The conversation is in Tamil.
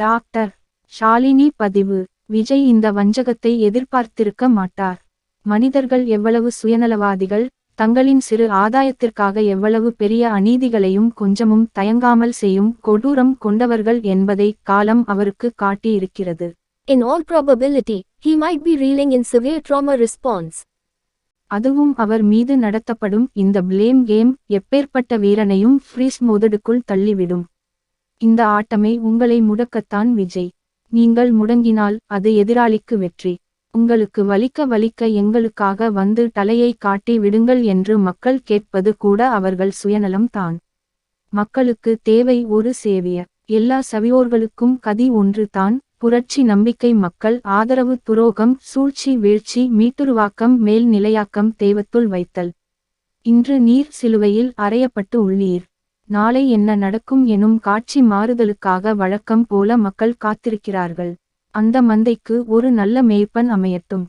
டாக்டர் ஷாலினி பதிவு. விஜய் இந்த வஞ்சகத்தை எதிர்பார்த்திருக்க மாட்டார். மனிதர்கள் எவ்வளவு சுயநலவாதிகள், தங்களின் சிறு ஆதாயத்திற்காக எவ்வளவு பெரிய அநீதிகளையும் கொஞ்சமும் தயங்காமல் செய்யும் கொடூரம் கொண்டவர்கள் என்பதை காலம் அவருக்கு காட்டியிருக்கிறது. In all probability, he might be reeling in severe trauma response. அதுவும் அவர் மீது நடத்தப்படும் இந்த பிளேம் கேம் எப்பேற்பட்ட வீரனையும் ஃப்ரீஸ் மோதடுக்குள் தள்ளிவிடும். இந்த ஆட்டமே உங்களை முடக்கத்தான் விஜய். நீங்கள் முடங்கினால் அது எதிராளிக்கு வெற்றி. உங்களுக்கு வலிக்க வலிக்க எங்களுக்காக வந்து தலையை காட்டி விடுங்கள் என்று மக்கள் கேட்பது கூட அவர்கள் சுயநலம் தான். மக்களுக்கு தேவை ஒரு சேவியர். எல்லா சவியோர்களுக்கும் கதி ஒன்று தான், புரட்சி நம்பிக்கை மக்கள் ஆதரவு துரோகம் சூழ்ச்சி வீழ்ச்சி மீட்டுருவாக்கம் மேல் நிலையாக்கம் தெய்வத்துள் வைத்தல். இன்று நீர் சிலுவையில் அறையப்பட்டு உள்ளீர். நாளை என்ன நடக்கும் எனும் காட்சி மாறுதலுக்காக வழக்கம் போல மக்கள் காத்திருக்கிறார்கள். அந்த மந்தைக்கு ஒரு நல்ல மேய்ப்பன் அமையட்டும்.